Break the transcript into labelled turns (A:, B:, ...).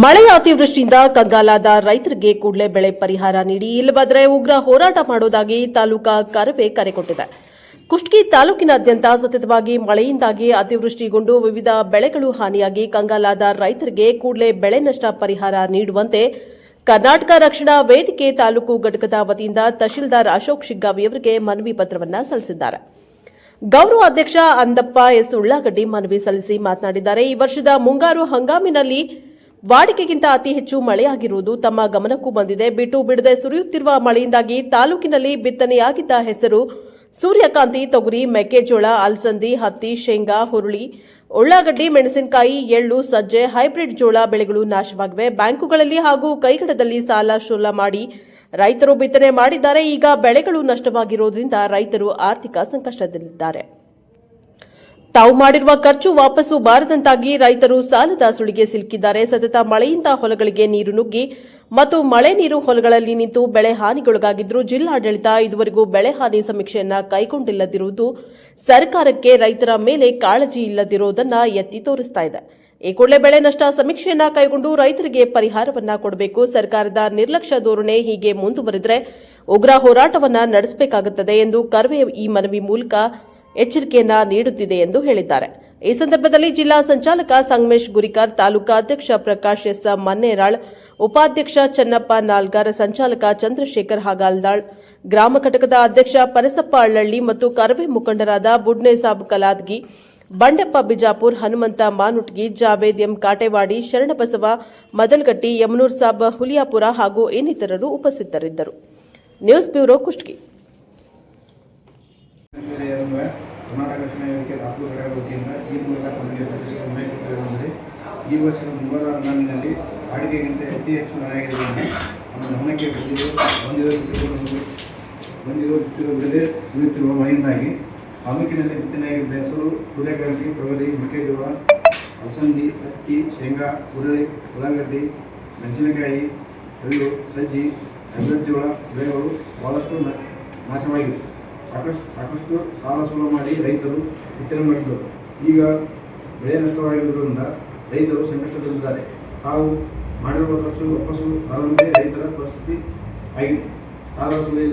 A: ಮಳೆಯ ಅತಿವೃಷ್ಟಿಯಿಂದ ಕಂಗಾಲಾದ ರೈತರಿಗೆ ಕೂಡಲೇ ಬೆಳೆ ಪರಿಹಾರ ನೀಡಿ, ಇಲ್ಲವಾದರೆ ಉಗ್ರ ಹೋರಾಟ ಮಾಡುವುದಾಗಿ ತಾಲೂಕಾ ಕರವೇ ಕರೆ ಕೊಟ್ಟಿದೆ. ಕುಷ್ಟಗಿ ತಾಲೂಕಿನಾದ್ಯಂತ ಸತತವಾಗಿ ಮಳೆಯಿಂದಾಗಿ ಅತಿವೃಷ್ಟಿಗೊಂಡು ವಿವಿಧ ಬೆಳೆಗಳು ಹಾನಿಯಾಗಿ ಕಂಗಾಲಾದ ರೈತರಿಗೆ ಕೂಡಲೇ ಬೆಳೆ ನಷ್ಟ ಪರಿಹಾರ ನೀಡುವಂತೆ ಕರ್ನಾಟಕ ರಕ್ಷಣಾ ವೇದಿಕೆ ತಾಲೂಕು ಘಟಕದ ವತಿಯಿಂದ ತಹಶೀಲ್ದಾರ್ ಅಶೋಕ್ ಶಿಗ್ಗಾವಿ ಅವರಿಗೆ ಮನವಿ ಪತ್ರವನ್ನು ಸಲ್ಲಿಸಿದ್ದಾರೆ. ಗೌರವ ಅಧ್ಯಕ್ಷ ಅಂದಪ್ಪ ಎಸ್ ಉಳ್ಳಾಗಡ್ಡಿ ಮನವಿ ಸಲ್ಲಿಸಿ ಮಾತನಾಡಿದ್ದಾರೆ. ಈ ವರ್ಷದ ಮುಂಗಾರು ಹಂಗಾಮಿನಲ್ಲಿ ವಾಡಿಕೆಗಿಂತ ಅತಿ ಹೆಚ್ಚು ಮಳೆಯಾಗಿರುವುದು ತಮ್ಮ ಗಮನಕ್ಕೂ ಬಂದಿದೆ. ಬಿಟ್ಟು ಬಿಡದೆ ಸುರಿಯುತ್ತಿರುವ ಮಳೆಯಿಂದಾಗಿ ತಾಲೂಕಿನಲ್ಲಿ ಬಿತ್ತನೆಯಾಗಿದ್ದ ಹೆಸರು, ಸೂರ್ಯಕಾಂತಿ, ತೊಗರಿ, ಮೆಕ್ಕೆಜೋಳ, ಅಲಸಂದಿ, ಹತ್ತಿ, ಶೇಂಗಾ, ಹುರುಳಿ, ಉಳ್ಳಾಗಡ್ಡಿ, ಮೆಣಸಿನಕಾಯಿ, ಎಳ್ಳು, ಸಜ್ಜೆ, ಹೈಬ್ರಿಡ್ ಜೋಳ ಬೆಳೆಗಳು ನಾಶವಾಗಿವೆ. ಬ್ಯಾಂಕುಗಳಲ್ಲಿ ಹಾಗೂ ಕೈಗಡದಲ್ಲಿ ಸಾಲ ಶೋಲ ಮಾಡಿ ರೈತರು ಬಿತ್ತನೆ ಮಾಡಿದ್ದಾರೆ. ಈಗ ಬೆಳೆಗಳು ನಷ್ಟವಾಗಿರುವುದರಿಂದ ರೈತರು ಆರ್ಥಿಕ ಸಂಕಷ್ಟದಲ್ಲಿದ್ದಾರೆ. ತಾವು ಮಾಡಿರುವ ಖರ್ಚು ವಾಪಸ್ಸು ಬಾರದಂತಾಗಿ ರೈತರು ಸಾಲದ ಸುಳಿಗೆ ಸಿಲುಕಿದ್ದಾರೆ. ಸತತ ಮಳೆಯಿಂದ ಹೊಲಗಳಿಗೆ ನೀರು ನುಗ್ಗಿ ಮತ್ತು ಮಳೆ ನೀರು ಹೊಲಗಳಲ್ಲಿ ನಿಂತು ಬೆಳೆ ಹಾನಿಗೊಳಗಾಗಿದ್ದರೂ ಜಿಲ್ಲಾಡಳಿತ ಇದುವರೆಗೂ ಬೆಳೆ ಹಾನಿ ಸಮೀಕ್ಷೆಯನ್ನ ಕೈಗೊಂಡಿಲ್ಲದಿರುವುದು ಸರ್ಕಾರಕ್ಕೆ ರೈತರ ಮೇಲೆ ಕಾಳಜಿ ಇಲ್ಲದಿರುವುದನ್ನು ಎತ್ತಿ ತೋರಿಸ್ತಾ ಇದೆ. ಈ ಕೂಡಲೇ ಬೆಳೆ ನಷ್ಟ ಸಮೀಕ್ಷೆಯನ್ನ ಕೈಗೊಂಡು ರೈತರಿಗೆ ಪರಿಹಾರವನ್ನ ಕೊಡಬೇಕು. ಸರ್ಕಾರದ ನಿರ್ಲಕ್ಷ್ಯ ಧೋರಣೆ ಹೀಗೆ ಮುಂದುವರೆದರೆ ಉಗ್ರ ಹೋರಾಟವನ್ನ ನಡೆಸಬೇಕಾಗುತ್ತದೆ ಎಂದು ಕರ್ವೆ ಈ ಮನವಿ ಮೂಲಕ ಎಚ್ಚರಿಕೆಯನ್ನ ನೀಡುತ್ತಿದೆ ಎಂದು ಹೇಳಿದ್ದಾರೆ. ಈ ಸಂದರ್ಭದಲ್ಲಿ ಜಿಲ್ಲಾ ಸಂಚಾಲಕ ಸಂಗಮೇಶ್ ಗುರಿಕಾರ್, ತಾಲೂಕಾ ಅಧ್ಯಕ್ಷ ಪ್ರಕಾಶ್ ಎಸ್ ಮನ್ನೇರಾಳ್, ಉಪಾಧ್ಯಕ್ಷ ಚನ್ನಪ್ಪ ನಾಲ್ಗಾರ್, ಸಂಚಾಲಕ ಚಂದ್ರಶೇಖರ್ ಹಾಗಾಲ್ದಾಳ್, ಗ್ರಾಮ ಘಟಕದ ಅಧ್ಯಕ್ಷ ಪರಸಪ್ಪ ಅಳ್ಳಳ್ಳಿ ಮತ್ತು ಕರವೇ ಮುಖಂಡರಾದ ಬುಡ್ನೇಸಾಬ್ ಕಲಾದ್ಗಿ, ಬಂಡೆಪ್ಪ ಬಿಜಾಪುರ್, ಹನುಮಂತ ಮಾನುಟ್ಗಿ, ಜಾವೇದ್ ಎಂ ಕಾಟೇವಾಡಿ, ಶರಣಬಸವ ಮದಲ್ಗಟ್ಟಿ, ಯಮನೂರ್ ಸಾಬ್ ಹುಲಿಯಾಪುರ ಹಾಗೂ ಇನ್ನಿತರರು ಉಪಸ್ಥಿತರಿದ್ದರು. News bureau, Kushtagi.
B: ಕರ್ನಾಟಕ ರಕ್ಷಣಾ ವೇದಿಕೆ ತಾಲೂಕು ಘಟಕದ ವತಿಯಿಂದ ಈ ಮೂಲಕ ತಮಗೆ ಪತ್ರಿಕೆ ಈ ವರ್ಷದ ಮುಂಗಾರು ಹಂಗಾಮಿನಲ್ಲಿ ವಾಡಿಕೆಗಿಂತ ಅತಿ ಹೆಚ್ಚು ಮಳೆಯಾಗಿರುವುದರಿಂದ ನಮ್ಮ ಗಮನಕ್ಕೆ ಬಿಡದೆ ಸುರಿಯುತ್ತಿರುವ ಮಳೆಯಿಂದಾಗಿ ತಾಲೂಕಿನಲ್ಲಿ ಬಿತ್ತನೆಯಾಗಿದ್ದ ಹೆಸರು, ಸೂರ್ಯಕಾಂತಿ, ತೊಗರಿ, ಮೆಕ್ಕೆಜೋಳ, ಅಲಸಂದಿ, ಹತ್ತಿ, ಶೇಂಗಾ, ಹುರುಳಿ, ಉಳ್ಳಾಗಡ್ಡಿ, ಮೆಣಸಿನಕಾಯಿ, ಎಳ್ಳು, ಸಜ್ಜಿ, ಹೈಬ್ರಿಡ್ ಜೋಳ ಬೆಳೆಗಳು ಬಹಳಷ್ಟು ನಾಶವಾಗಿವೆ. ಸಾಕಷ್ಟು ಸಾಲ ಸೋಲ ಮಾಡಿ ರೈತರು ಬಿತ್ತನೆ ಮಾಡಿದ್ದರು. ಈಗ ಬೆಳೆ ನಷ್ಟವಾಗಿರುವುದರಿಂದ ರೈತರು ಸಂಕಷ್ಟದಲ್ಲಿದ್ದಾರೆ. ತಾವು ಮಾಡಿರುವ ಖರ್ಚು ವಾಪಸ್ಸು ಬರದಂತೆ ರೈತರ ಪರಿಸ್ಥಿತಿ ಆಗಿದೆ. ಸಾಲದ